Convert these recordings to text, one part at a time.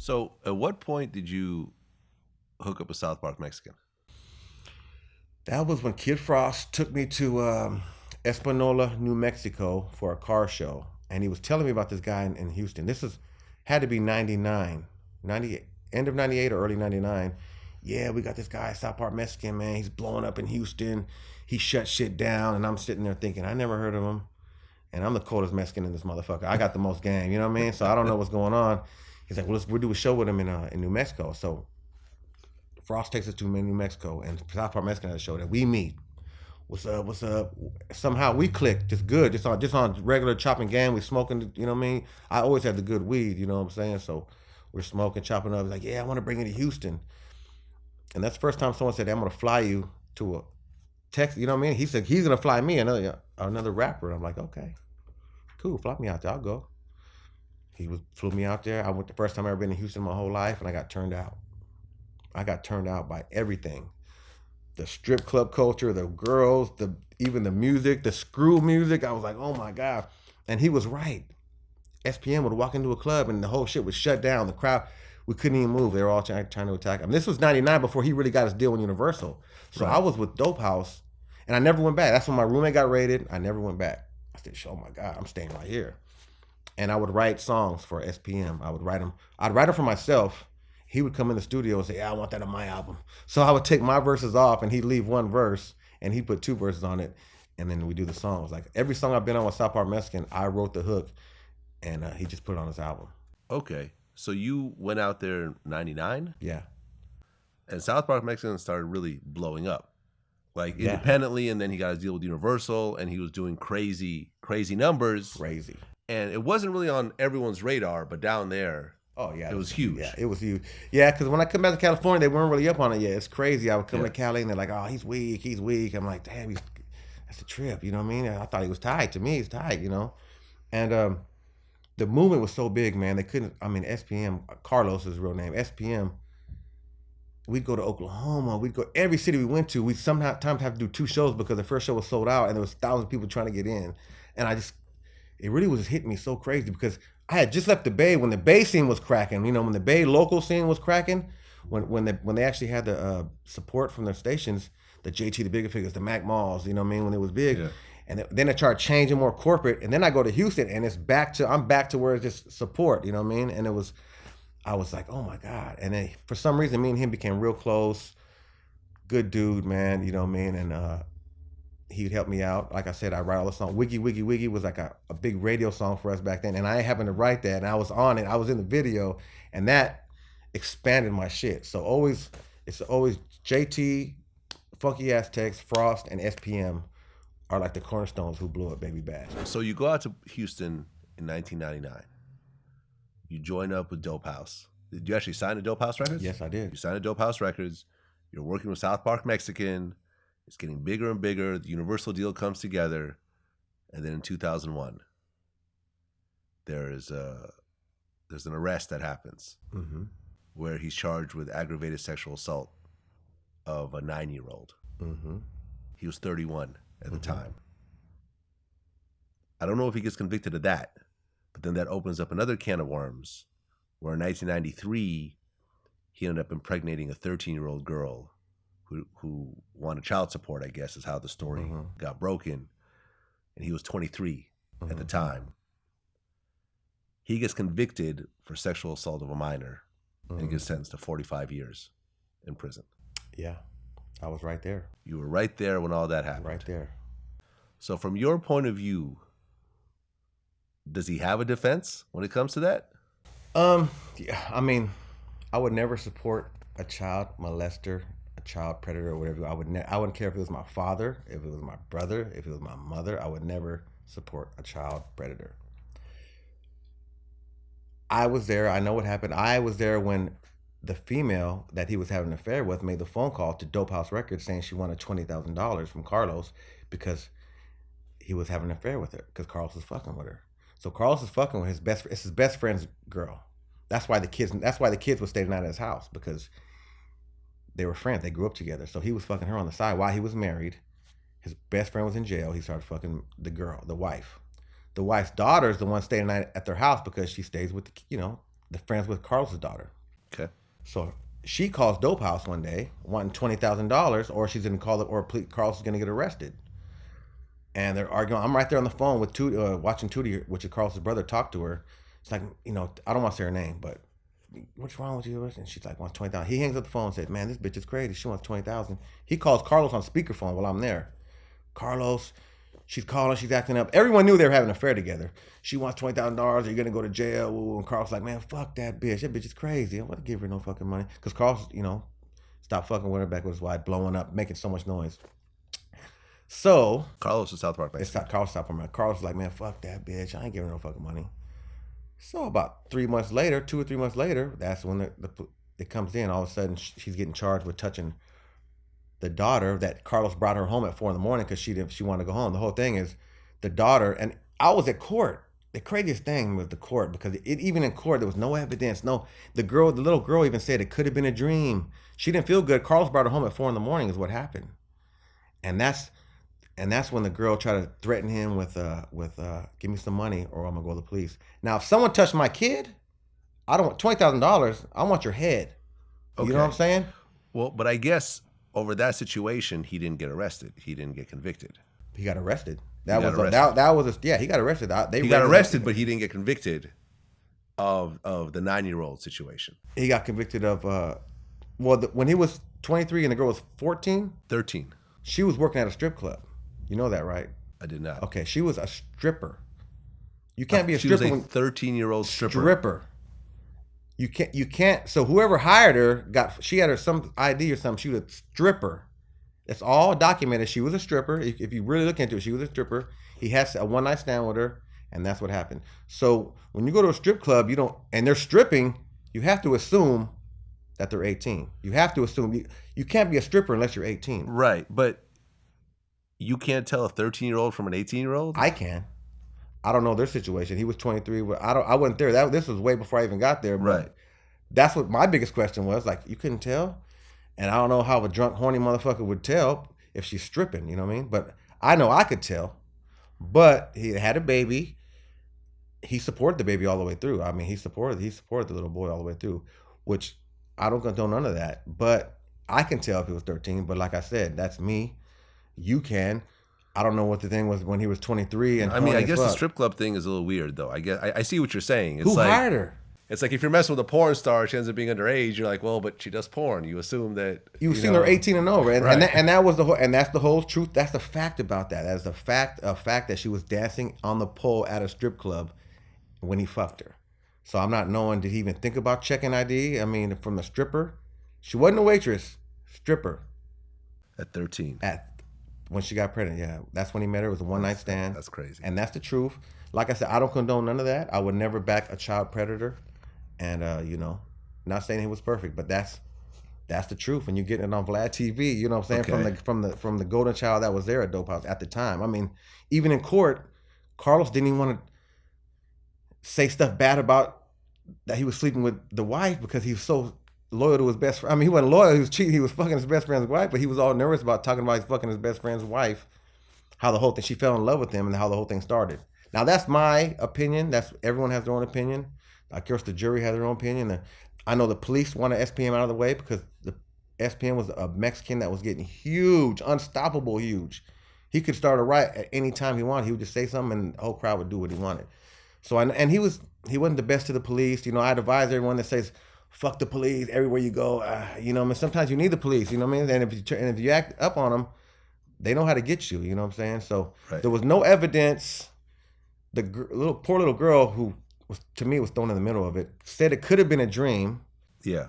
So, at what point did you hook up with South Park Mexican? That was when Kid Frost took me to Espanola, New Mexico for a car show. And he was telling me about this guy in Houston. Had to be 99, 90, end of 98 or early 99. Yeah, we got this guy, South Park Mexican, man. He's blowing up in Houston. He shut shit down. And I'm sitting there thinking, I never heard of him. And I'm the coldest Mexican in this motherfucker. I got the most game, you know what I mean? So I don't know what's going on. He's like, well, we'll do a show with him in New Mexico. So Frost takes us to New Mexico, and South Park Mexican has a show that we meet. What's up? What's up? Somehow we clicked. Just good. Just on regular chopping game. We smoking. You know what I mean? I always had the good weed. You know what I'm saying? So we're smoking, chopping up. He's like, yeah, I want to bring you to Houston. And that's the first time someone said, I'm gonna fly you to a Texas. You know what I mean? He said he's gonna fly me another rapper. I'm like, okay, cool. Fly me out there. I'll go. Flew me out there. I went the first time I ever been in Houston in my whole life, and I got turned out. I got turned out by everything. The strip club culture, the girls, even the music, the screw music. I was like, oh my God. And he was right. SPM would walk into a club and the whole shit was shut down. The crowd, we couldn't even move. They were all trying to attack him. This was 99 before he really got his deal with Universal. So right. I was with Dope House and I never went back. That's when my roommate got raided. I never went back. I said, oh my God, I'm staying right here. And I would write songs for SPM. I'd write them for myself. He would come in the studio and say, yeah, I want that on my album. So I would take my verses off and he'd leave one verse and he'd put two verses on it. And then we do the songs. Like every song I've been on with South Park Mexican, I wrote the hook and he just put it on his album. Okay. So you went out there in 99? Yeah. And South Park Mexican started really blowing up. Like independently, and then he got his deal with Universal and he was doing crazy numbers. Crazy. And it wasn't really on everyone's radar, but down there, oh yeah, it was huge. Yeah, it was huge. Yeah, because when I come back to California, they weren't really up on it yet. It's crazy. I would come to Cali and they're like, "Oh, he's weak." I'm like, "Damn, that's a trip." You know what I mean? I thought he was tight. To me, he's tight. You know, and the movement was so big, man. They couldn't. I mean, SPM. Carlos is his real name. SPM. We'd go to Oklahoma. We'd go every city we went to. We sometimes have to do two shows because the first show was sold out and there was thousands of people trying to get in, and it really was hitting me so crazy because I had just left the Bay when the Bay scene was cracking. You know, when the Bay local scene was cracking, when they actually had the support from their stations, the JT, the bigger figures, the Mac Malls. You know what I mean? When it was big, and then it started changing more corporate. And then I go to Houston, and I'm back to where it's just support. You know what I mean? And I was like, oh my God. And then for some reason, me and him became real close. Good dude, man. You know what I mean? And he'd help me out. Like I said, I write all the songs. Wiggy Wiggy Wiggy was like a big radio song for us back then. And I happened to write that and I was on it. I was in the video and that expanded my shit. So it's always JT, Funky Aztecs, Frost, and SPM are like the cornerstones who blew up Baby Bash. So you go out to Houston in 1999. You join up with Dope House. Did you actually sign to Dope House Records? Yes, I did. You signed to Dope House Records. You're working with South Park Mexican. It's getting bigger and bigger. The Universal deal comes together. And then in 2001, there's an arrest that happens where he's charged with aggravated sexual assault of a 9-year-old. He was 31 at the time. I don't know if he gets convicted of that, but then that opens up another can of worms where in 1993, he ended up impregnating a 13-year-old girl who wanted child support, I guess, is how the story got broken. And he was 23 at the time. He gets convicted for sexual assault of a minor and gets sentenced to 45 years in prison. Yeah, I was right there. You were right there when all that happened. Right there. So from your point of view, does he have a defense when it comes to that? Yeah, I mean, I would never support a child molester, a child predator, or whatever. I wouldn't care if it was my father, if it was my brother, if it was my mother. I would never support a child predator. I was there. I know what happened. I was there when the female that he was having an affair with made the phone call to Dope House Records saying she wanted $20,000 from Carlos because he was having an affair with her because Carlos was fucking with her. So Carlos is fucking with it's his best friend's girl. That's why the kids were staying out at his house because they were friends. They grew up together. So he was fucking her on the side while he was married. His best friend was in jail. He started fucking the wife. The wife's daughter is the one staying at their house because she stays with the friends with Carlos's daughter. Okay. So she calls Dope House one day wanting $20,000, or she's going to call it, or Carlos is going to get arrested. And they're arguing. I'm right there on the phone with Tootie, watching Tootie, which is Carlos's brother, talk to her. It's like, I don't want to say her name, but what's wrong with you? And she's like, wants 20,000. He hangs up the phone and says, man, this bitch is crazy. She wants 20,000. He calls Carlos on speakerphone while I'm there. Carlos, she's calling, she's acting up. Everyone knew they were having an affair together. She wants $20,000. You're gonna go to jail. And Carlos like, man, fuck that bitch. That bitch is crazy. I want to give her no fucking money because Carlos, stopped fucking with her back with his wife, blowing up, making so much noise. So Carlos is South Park. It's not Carlos South Park. Carlos was like, man, fuck that bitch. I ain't giving her no fucking money. So about 3 months later, 2 or 3 months later, that's when it comes in. All of a sudden, she's getting charged with touching the daughter that Carlos brought her home at 4 a.m. because she wanted to go home. The whole thing is the daughter, and I was at court. The craziest thing was the court, because even in court there was no evidence. No, the little girl even said it could have been a dream. She didn't feel good. Carlos brought her home at 4 a.m. is what happened, and that's when the girl tried to threaten him with give me some money or I'm gonna go to the police. Now, if someone touched my kid, I don't want $20,000. I want your head. Okay. You know what I'm saying? Well, but I guess over that situation, he didn't get arrested. He didn't get convicted. He got arrested. He got arrested. He got arrested, but he didn't get convicted of the 9-year-old situation. He got convicted of when he was 23 and the girl was 14? 13. She was working at a strip club. You know that, right? I did not. Okay, she was a stripper. You can't be a stripper. She was a 13-year-old stripper. You can't. So whoever hired her she had her some ID or something. She was a stripper. It's all documented. She was a stripper. If you really look into it, she was a stripper. He has a one-night stand with her, and that's what happened. So when you go to a strip club, and they're stripping, you have to assume that they're 18. You have to assume you can't be a stripper unless you're 18. Right, but you can't tell a 13-year-old from an 18-year-old? I can. I don't know their situation. He was 23. I wasn't there. This was way before I even got there. But right. That's what my biggest question was. Like, you couldn't tell? And I don't know how a drunk, horny motherfucker would tell if she's stripping. You know what I mean? But I know I could tell. But he had a baby. He supported the baby all the way through. I mean, he supported the little boy all the way through, which I don't condone none of that. But I can tell if he was 13. But like I said, that's me. You can. I don't know what the thing was when he was 23. And I guess the strip club thing is a little weird, though. I see what you're saying. Who hired her? It's like if you're messing with a porn star, she ends up being underage. You're like, well, but she does porn. You assume that you assume they're 18 and over, and, right. and that was the whole, and that's the whole truth. That's the fact about that. That's a fact that she was dancing on the pole at a strip club when he fucked her. So I'm not knowing, did he even think about checking ID? I mean, from the stripper, she wasn't a waitress, stripper. At 13. When she got pregnant, yeah, that's when he met her. It was a one-night stand. That's crazy, and that's the truth. Like I said, I don't condone none of that. I would never back a child predator. And not saying he was perfect, but that's the truth. And you're getting it on Vlad TV, you know what I'm saying? Okay. From the golden child that was there at Dope House at the time. I mean, even in court, Carlos didn't even want to say stuff bad about that he was sleeping with the wife because he was so loyal to his best friend. I mean, he wasn't loyal, he was cheating, he was fucking his best friend's wife, but he was all nervous about talking about fucking his best friend's wife, how the whole thing, she fell in love with him and how the whole thing started. Now that's my opinion. Everyone has their own opinion. Of course, the jury had their own opinion. I know the police wanted SPM out of the way because the SPM was a Mexican that was getting huge, unstoppable huge. He could start a riot at any time he wanted. He would just say something and the whole crowd would do what he wanted. So, and he wasn't the best to the police. I'd advise everyone that says, fuck the police everywhere you go. I mean, sometimes you need the police, you know what I mean? And if you act up on them, they know how to get you, you know what I'm saying? So right. There was no evidence. The poor little girl who, to me, was thrown in the middle of it, said it could have been a dream. Yeah.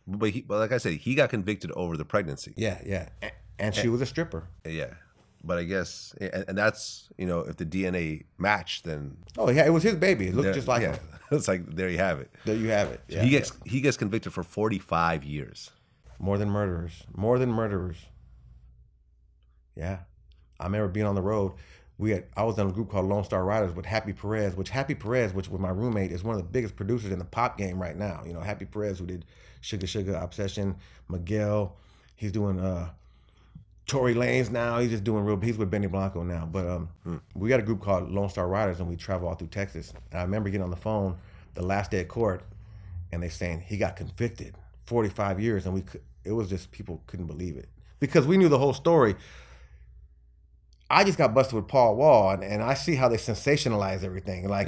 But like I said, he got convicted over the pregnancy. Yeah. And she was a stripper. Yeah. But I guess, and that's, if the DNA matched, then... Oh, yeah, it was his baby. It looked just like him. It's like, there you have it. There you have it. Yeah, he gets convicted for 45 years. More than murderers. Yeah. I remember being on the road. I was in a group called Lone Star Riders with Happy Perez, which was my roommate, is one of the biggest producers in the pop game right now. Happy Perez, who did Sugar Sugar, Obsession, Miguel. He's doing Tory Lanez now. He's just doing he's with Benny Blanco now. But we got a group called Lone Star Riders, and we travel all through Texas. And I remember getting on the phone the last day of court, and they saying he got convicted 45 years, and it was just people couldn't believe it because we knew the whole story. I just got busted with Paul Wall, and I see how they sensationalize everything. Like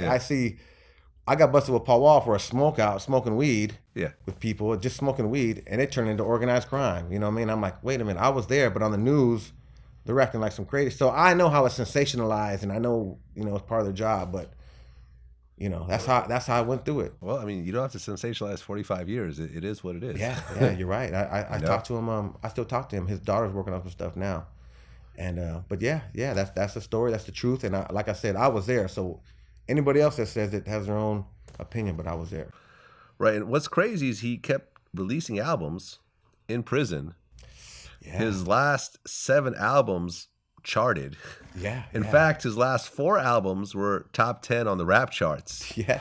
I got busted with Paul Wall for a smoking weed with people, just smoking weed, and it turned into organized crime. You know what I mean? I'm like, wait a minute, I was there, but on the news, they're acting like some crazy. So I know how it's sensationalized, and I know, it's part of their job, but that's how I went through it. Well, I mean, you don't have to sensationalize 45 years. It is what it is. Yeah, you're right. I talked to him. I still talk to him. His daughter's working on some stuff now, and but that's the story. That's the truth. And like I said, I was there. So anybody else that says it has their own opinion, but I was there. Right. And what's crazy is he kept releasing albums in prison. Yeah. His last 7 albums charted. Yeah. In fact, his last 4 albums were top 10 on the rap charts. Yeah.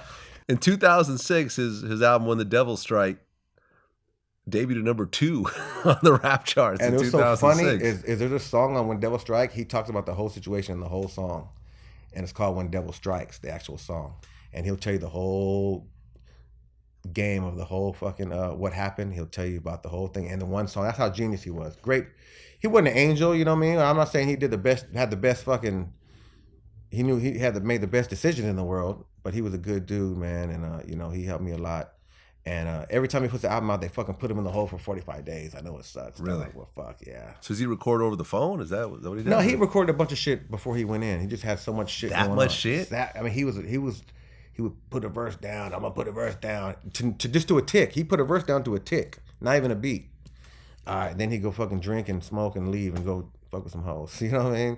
In 2006, his album When the Devil Strike debuted at number 2 on the rap charts. And in it was so funny is there's a song on When Devil Strike. He talks about the whole situation in the whole song, and it's called When Devil Strikes, the actual song. And he'll tell you the whole game of the whole fucking what happened. He'll tell you about the whole thing and the one song. That's how genius he was. Great. He wasn't an angel, you know what I mean? I'm not saying he did the best, had the best fucking. He knew he had made the best decision in the world, but he was a good dude, man, and he helped me a lot. And every time he puts the album out, they fucking put him in the hole for 45 days. I know it sucks. Really? Like, well, fuck yeah. So does he record over the phone? Is that what he did? No, he recorded a bunch of shit before he went in. He just had so much shit. That going much on. shit? He would put a verse down. I'm gonna put a verse down to just do a tick. He put a verse down to a tick, not even a beat. All right, then he'd go fucking drink and smoke and leave and go fuck with some hoes. You know what I mean?